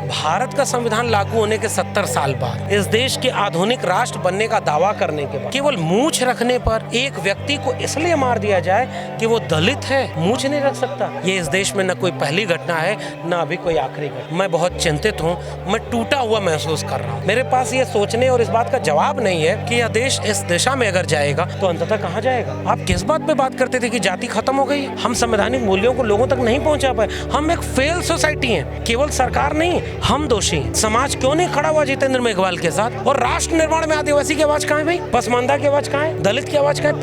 भारत का संविधान लागू होने के 70 साल बाद इस देश के आधुनिक राष्ट्र बनने का दावा करने के बाद केवल मूंछ रखने पर एक व्यक्ति को इसलिए मार दिया जाए कि वो दलित है, मूंछ नहीं रख सकता। ये इस देश में न कोई पहली घटना है न अभी कोई आखिरी घटना। मैं बहुत चिंतित हूँ, मैं टूटा हुआ महसूस कर रहा हूँ। मेरे पास ये सोचने और इस बात का जवाब नहीं है कि यह देश इस दिशा में अगर जाएगा तो अंततः कहाँ जाएगा। आप किस बात पे बात करते थे कि जाति खत्म हो गई? हम संवैधानिक मूल्यों को लोगों तक नहीं पहुंचा पाए। हम एक फेल सोसाइटी हैं, केवल सरकार नहीं, हम दोषी हैं। समाज क्यों नहीं खड़ा हुआ जितेंद्र मेघवाल के साथ? और राष्ट्र निर्माण में आदिवासी की आवाज कहाँ है भाई? पसमानदा की आवाज कहाँ है? दलित की आवाज कहाँ है?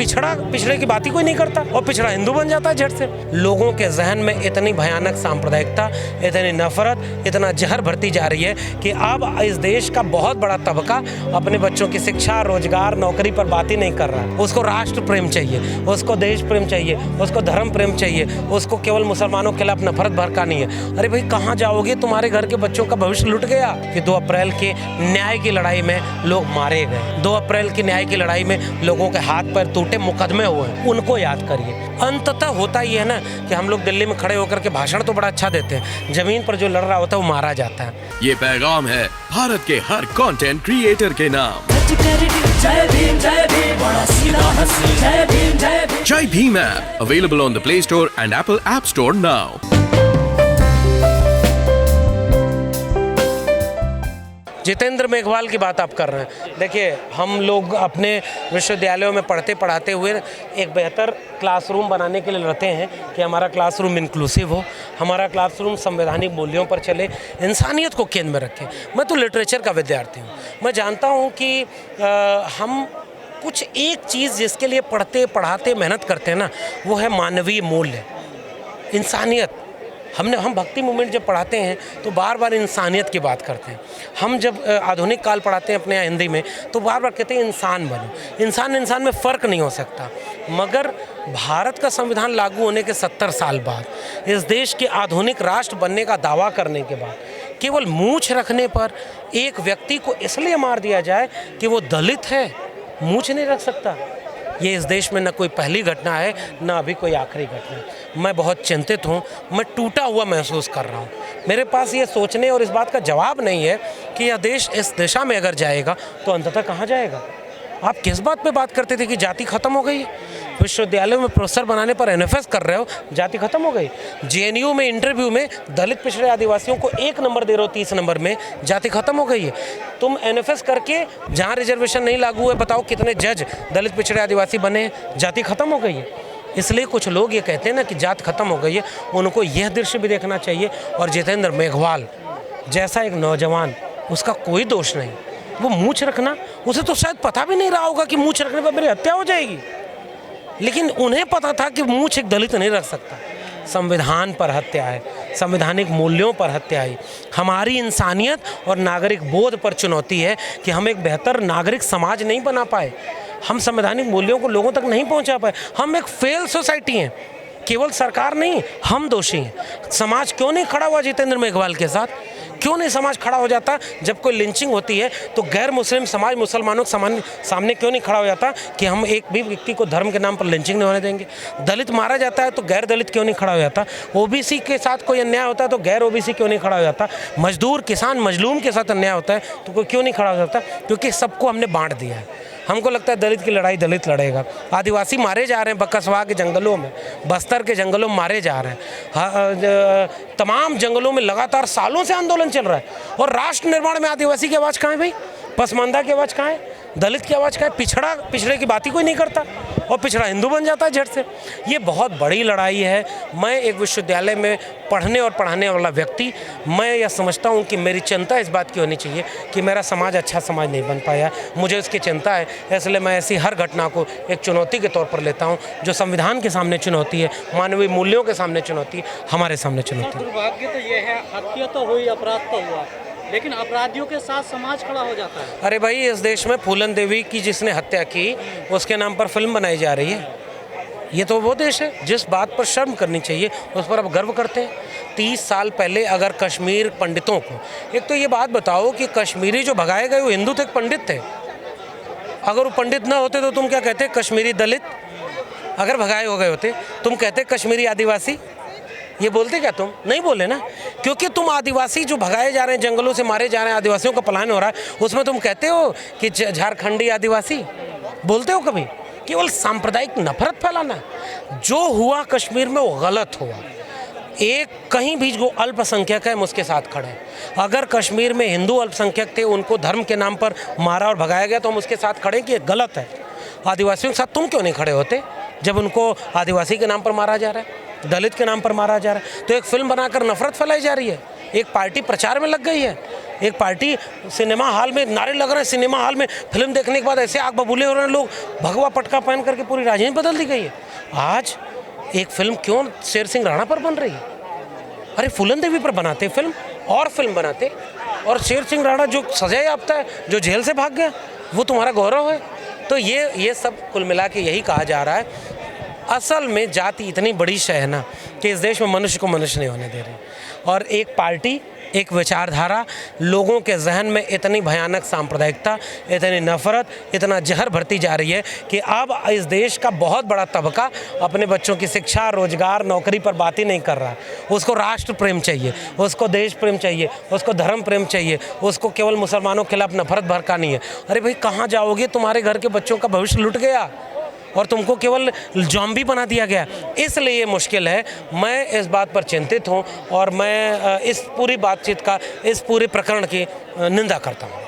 पिछड़े की बात ही कोई नहीं करता और पिछड़ा हिंदू बन जाता है झट से। लोगों के जहन में इतनी भयानक सांप्रदायिकता, इतनी नफरत, इतना जहर भरती जा रही है कि अब इस देश का बहुत बड़ा तबका अपने बच्चों की शिक्षा, रोजगार, नौकरी पर बात ही नहीं कर रहा है। उसको राष्ट्र प्रेम चाहिए, उसको देश प्रेम चाहिए, उसको धर्म प्रेम चाहिए, उसको केवल मुसलमानों के खिलाफ नफरत भड़कानी है। अरे भाई कहाँ जाओगे? तुम्हारे घर के बच्चों का भविष्य लुट गया कि 2 अप्रैल के न्याय की लड़ाई में लोग मारे गए। 2 अप्रैल की न्याय की लड़ाई में लोगों के हाथ पैर टूटे, मुकदमे हुए, उनको याद करिए। अंततः होता ये है ना कि हम लोग दिल्ली में खड़े होकर के भाषण तो बड़ा अच्छा देते हैं, जमीन पर जो लड़ रहा होता है वो मारा जाता है। ये पैगाम है भारत के हर कंटेंट क्रिएटर के नाम। जय भीम बड़ा सीधा हंसी, जय भीम जय Bhim app available on the play store and Apple app store now. Jitendra Meghwal की बात आप कर रहे हैं। देखिए, हम लोग अपने विश्वविद्यालयों में पढ़ते पढ़ाते हुए एक बेहतर क्लासरूम बनाने के लिए लड़ते हैं कि हमारा क्लासरूम इंक्लूसिव हो, हमारा क्लासरूम संवैधानिक मूल्यों पर चले, इंसानियत को केंद्र में रखें। मैं तो लिटरेचर का विद्यार्थी हूँ। मैं जानता हूँ कि हम कुछ एक चीज़ जिसके लिए पढ़ते पढ़ाते मेहनत करते हैं ना, वो है मानवीय मूल्य, इंसानियत। हम भक्ति मूवमेंट जब पढ़ाते हैं तो बार बार इंसानियत की बात करते हैं। हम जब आधुनिक काल पढ़ाते हैं अपने यहाँ हिंदी में तो बार बार कहते हैं इंसान बनो। इंसान में फ़र्क नहीं हो सकता। मगर भारत का संविधान लागू होने के 70 साल बाद इस देश के आधुनिक राष्ट्र बनने का दावा करने के बाद केवल मूंछ रखने पर एक व्यक्ति को इसलिए मार दिया जाए कि वो दलित है, मूंछ नहीं रख सकता। ये इस देश में न कोई पहली घटना है न अभी कोई आखिरी घटना है। मैं बहुत चिंतित हूँ, मैं टूटा हुआ महसूस कर रहा हूँ। मेरे पास ये सोचने और इस बात का जवाब नहीं है कि यह देश इस दिशा में अगर जाएगा तो अंततः कहाँ जाएगा। आप किस बात पे बात करते थे कि जाति खत्म हो गई है? विश्वविद्यालयों में प्रोफेसर बनाने पर एनएफएस कर रहे हो, जाति खत्म हो गई। जेएनयू में इंटरव्यू में दलित पिछड़े आदिवासियों को 1 नंबर दे रहे हो 30 नंबर में, जाति खत्म हो गई है। तुम एनएफएस करके जहाँ रिजर्वेशन नहीं लागू है, बताओ कितने जज दलित पिछड़े आदिवासी बने, जाति खत्म हो गई है। इसलिए कुछ लोग ये कहते हैं ना कि जात खत्म हो गई है, उनको यह दृश्य भी देखना चाहिए। और जितेंद्र मेघवाल जैसा एक नौजवान, उसका कोई दोष नहीं। वो मूंछ रखना, उसे तो शायद पता भी नहीं रहा होगा कि मूंछ रखने पर मेरी हत्या हो जाएगी, लेकिन उन्हें पता था कि मूंछ एक दलित नहीं रख सकता। संविधान पर हत्या है, संवैधानिक मूल्यों पर हत्या है, हमारी इंसानियत और नागरिक बोध पर चुनौती है कि हम एक बेहतर नागरिक समाज नहीं बना पाए, हम संवैधानिक मूल्यों को लोगों तक नहीं पहुंचा पाए। हम एक फेल सोसाइटी हैं, केवल सरकार नहीं, हम दोषी हैं। समाज क्यों नहीं खड़ा हुआ जितेंद्र मेघवाल के साथ? क्यों नहीं समाज खड़ा हो जाता? जब कोई लिंचिंग होती है तो गैर मुस्लिम समाज मुसलमानों के सामने क्यों नहीं खड़ा हो जाता कि हम एक भी व्यक्ति को धर्म के नाम पर लिंचिंग नहीं होने देंगे? दलित मारा जाता है तो गैर दलित क्यों नहीं खड़ा हो जाता? ओबीसी के साथ कोई अन्याय होता है तो गैर ओबीसी क्यों नहीं खड़ा हो जाता? मजदूर, किसान, मजलूम के साथ अन्याय होता है तो कोई क्यों नहीं खड़ा हो जाता? क्योंकि सबको हमने बांट दिया है। हमको लगता है दलित की लड़ाई दलित लड़ेगा। आदिवासी मारे जा रहे हैं बकसवा के जंगलों में, बस्तर के जंगलों में मारे जा रहे हैं। तमाम जंगलों में लगातार सालों से आंदोलन चल रहा है। और राष्ट्र निर्माण में आदिवासी की आवाज़ कहाँ है भाई? पसमानदा की आवाज़ कहाँ है? दलित की आवाज़ कहाँ है? पिछड़े की बात ही कोई नहीं करता और पिछड़ा हिंदू बन जाता है झट से। ये बहुत बड़ी लड़ाई है। मैं एक विश्वविद्यालय में पढ़ने और पढ़ाने वाला व्यक्ति, मैं यह समझता हूँ कि मेरी चिंता इस बात की होनी चाहिए कि मेरा समाज अच्छा समाज नहीं बन पाया, मुझे उसकी चिंता है। इसलिए मैं ऐसी हर घटना को एक चुनौती के तौर पर लेता हूँ, जो संविधान के सामने चुनौती है, मानवीय मूल्यों के सामने चुनौती है, हमारे सामने चुनौती है। दुर्भाग्य तो ये है, हत्या तो हुई, अपराध तो हुआ, लेकिन अपराधियों के साथ समाज खड़ा हो जाता है। अरे भाई, इस देश में फूलन देवी की जिसने हत्या की उसके नाम पर फिल्म बनाई जा रही है। ये तो वो देश है जिस बात पर शर्म करनी चाहिए उस पर अब गर्व करते हैं। 30 साल पहले अगर कश्मीर पंडितों को, एक तो ये बात बताओ कि कश्मीरी जो भगाए गए वो हिंदू थे, पंडित थे। अगर वो पंडित ना होते तो तुम क्या कहते? कश्मीरी दलित। अगर भगाए हो गए होते तुम कहते कश्मीरी आदिवासी। ये बोलते क्या तुम? नहीं बोले ना, क्योंकि तुम आदिवासी जो भगाए जा रहे हैं, जंगलों से मारे जा रहे हैं, आदिवासियों का पलायन हो रहा है, उसमें तुम कहते हो कि झारखंडी आदिवासी? बोलते हो कभी? केवल सांप्रदायिक नफरत फैलाना। जो हुआ कश्मीर में वो गलत हुआ। एक कहीं भी जो अल्पसंख्यक है हम उसके साथ खड़े हैं। अगर कश्मीर में हिंदू अल्पसंख्यक थे, उनको धर्म के नाम पर मारा और भगाया गया, तो हम उसके साथ खड़े हैं कि ये गलत है। आदिवासियों के साथ तुम क्यों नहीं खड़े होते जब उनको आदिवासी के नाम पर मारा जा रहा है, दलित के नाम पर मारा जा रहा है? तो एक फिल्म बनाकर नफरत फैलाई जा रही है, एक पार्टी प्रचार में लग गई है, एक पार्टी सिनेमा हॉल में नारे लग रहे हैं, सिनेमा हॉल में फिल्म देखने के बाद ऐसे आग बबूले हो रहे हैं लोग, भगवा पटका पहन करके पूरी राजनीति बदल दी गई है। आज एक फिल्म क्यों शेर सिंह राणा पर बन रही है? अरे फूलन देवी पर बनाते फिल्म, और फिल्म बनाते, और शेर सिंह राणा जो सजा याफ्ता है, जो जेल से भाग गया, वो तुम्हारा गौरव है? तो ये सब कुल मिला के यही कहा जा रहा है। असल में जाति इतनी बड़ी शय है ना कि इस देश में मनुष्य को मनुष्य नहीं होने दे रही, और एक पार्टी, एक विचारधारा, लोगों के जहन में इतनी भयानक सांप्रदायिकता, इतनी नफरत, इतना जहर भरती जा रही है कि अब इस देश का बहुत बड़ा तबका अपने बच्चों की शिक्षा, रोजगार, नौकरी पर बात ही नहीं कर रहा है। उसको राष्ट्र प्रेम चाहिए, उसको देश प्रेम चाहिए, उसको धर्म प्रेम चाहिए, उसको केवल मुसलमानों के खिलाफ नफरत भड़कानी है। अरे भाई कहाँ जाओगे? तुम्हारे घर के बच्चों का भविष्य लुट गया और तुमको केवल ज़ॉम्बी बना दिया गया। इसलिए ये मुश्किल है। मैं इस बात पर चिंतित हूँ और मैं इस पूरी बातचीत का, इस पूरे प्रकरण की निंदा करता हूँ।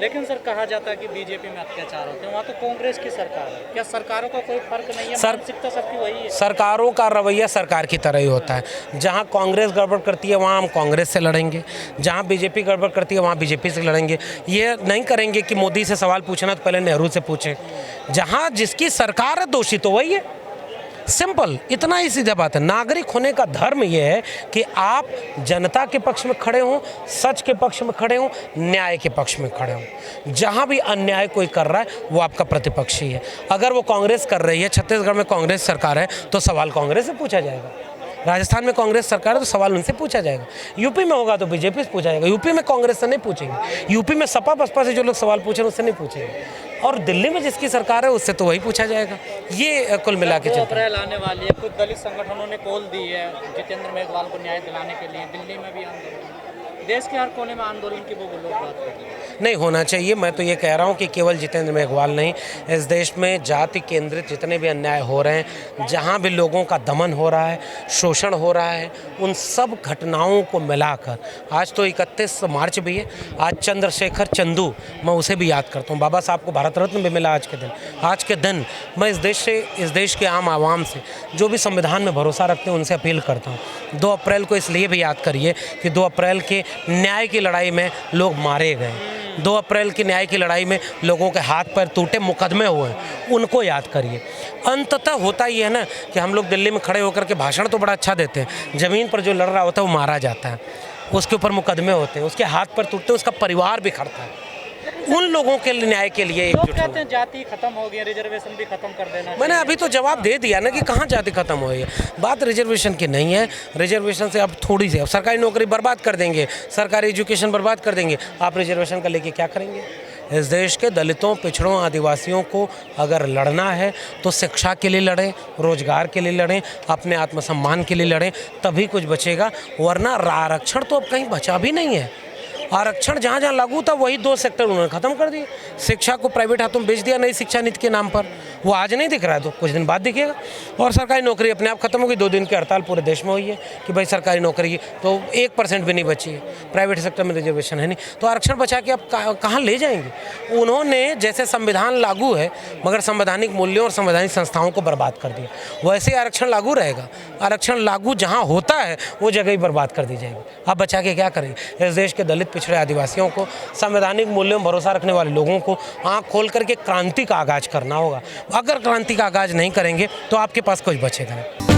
लेकिन सर कहा जाता है कि बीजेपी में अत्याचार होते हैं, वहाँ तो कांग्रेस की सरकार है, क्या सरकारों का कोई फर्क नहीं है? मानसिकता सबकी वही है। सरकारों का रवैया सरकार की तरह ही होता है। जहाँ कांग्रेस गड़बड़ करती है वहाँ हम कांग्रेस से लड़ेंगे, जहाँ बीजेपी गड़बड़ करती है वहाँ बीजेपी से लड़ेंगे। ये नहीं करेंगे कि मोदी से सवाल पूछना तो पहले नेहरू से पूछें। जहाँ जिसकी सरकार है दोषी तो वही है। सिंपल, इतना ही सीधा बात है। नागरिक होने का धर्म यह है कि आप जनता के पक्ष में खड़े हों, सच के पक्ष में खड़े हों, न्याय के पक्ष में खड़े हों। जहां भी अन्याय कोई कर रहा है वो आपका प्रतिपक्षी है। अगर वो कांग्रेस कर रही है, छत्तीसगढ़ में कांग्रेस सरकार है, तो सवाल कांग्रेस से पूछा जाएगा। राजस्थान में कांग्रेस सरकार है तो सवाल उनसे पूछा जाएगा। यूपी में होगा तो बीजेपी से पूछा जाएगा। यूपी में कांग्रेस से नहीं पूछेंगे, यूपी में सपा बसपा से जो लोग सवाल पूछे उससे नहीं पूछेंगे, और दिल्ली में जिसकी सरकार है उससे तो वही पूछा जाएगा। ये कुल मिला के 2 अप्रैल आने वाली है, कुछ दलित संगठनों ने कॉल दी है जितेंद्र मेघवाल को न्याय दिलाने के लिए। दिल्ली में भी आंदोलन, देश के हर कोने में आंदोलन की वो लोग बात कर रहे हैं। नहीं होना चाहिए। मैं तो ये कह रहा हूँ कि केवल जितेंद्र मेघवाल नहीं, इस देश में जाति केंद्रित जितने भी अन्याय हो रहे हैं, जहाँ भी लोगों का दमन हो रहा है, शोषण हो रहा है, उन सब घटनाओं को मिलाकर, आज तो 31 मार्च भी है, आज चंद्रशेखर चंदू, मैं उसे भी याद करता हूँ। बाबा साहब को भारत रत्न भी मिला आज के दिन। आज के दिन मैं इस देश के आम आवाम से, जो भी संविधान में भरोसा रखते हैं, उनसे अपील करता हूँ 2 अप्रैल को इसलिए भी याद करिए कि 2 अप्रैल के न्याय की लड़ाई में लोग मारे गए। 2 अप्रैल की न्याय की लड़ाई में लोगों के हाथ पैर टूटे, मुकदमे हुए, उनको याद करिए। अंततः होता ही है ना कि हम लोग दिल्ली में खड़े होकर के भाषण तो बड़ा अच्छा देते हैं, ज़मीन पर जो लड़ रहा होता है वो मारा जाता है, उसके ऊपर मुकदमे होते हैं, उसके हाथ पैर टूटते हैं, उसका परिवार बिखरता है। उन लोगों के न्याय के लिए लोग कहते हैं जाति खत्म हो गई, रिजर्वेशन भी खत्म कर देना। मैंने अभी तो जवाब दे दिया ना कि कहाँ जाति खत्म हो गई है। बात रिजर्वेशन की नहीं है। रिजर्वेशन से अब थोड़ी सी, अब सरकारी नौकरी बर्बाद कर देंगे, सरकारी एजुकेशन बर्बाद कर देंगे, आप रिजर्वेशन का लेके क्या करेंगे? इस देश के दलितों, पिछड़ों, आदिवासियों को अगर लड़ना है तो शिक्षा के लिए लड़ें, रोजगार के लिए लड़ें, अपने आत्मसम्मान के लिए लड़ें, तभी कुछ बचेगा। वरना आरक्षण तो अब कहीं बचा भी नहीं है। आरक्षण जहाँ जहाँ लागू था वही 2 सेक्टर उन्होंने ख़त्म कर दिए। शिक्षा को प्राइवेट हाथों में बेच दिया नई शिक्षा नीति के नाम पर। वो आज नहीं दिख रहा है तो कुछ दिन बाद दिखेगा। और सरकारी नौकरी अपने आप खत्म होगी। 2 दिन की हड़ताल पूरे देश में हुई है कि भाई सरकारी नौकरी तो 1% भी नहीं बची है, प्राइवेट सेक्टर में रिजर्वेशन है नहीं, तो आरक्षण बचा के आप कहाँ ले जाएंगे? उन्होंने जैसे संविधान लागू है मगर संवैधानिक मूल्यों और संवैधानिक संस्थाओं को बर्बाद कर दिया, वैसे आरक्षण लागू रहेगा। आरक्षण लागू जहाँ होता है वो जगह ही बर्बाद कर दी जाएगी। आप बचा के क्या करेंगे? इस देश के दलित, पिछड़े, आदिवासियों को, संवैधानिक मूल्यों में भरोसा रखने वाले लोगों को आंख खोल करके क्रांति का आगाज करना होगा। अगर क्रांति का आगाज नहीं करेंगे तो आपके पास कुछ बचेगा नहीं।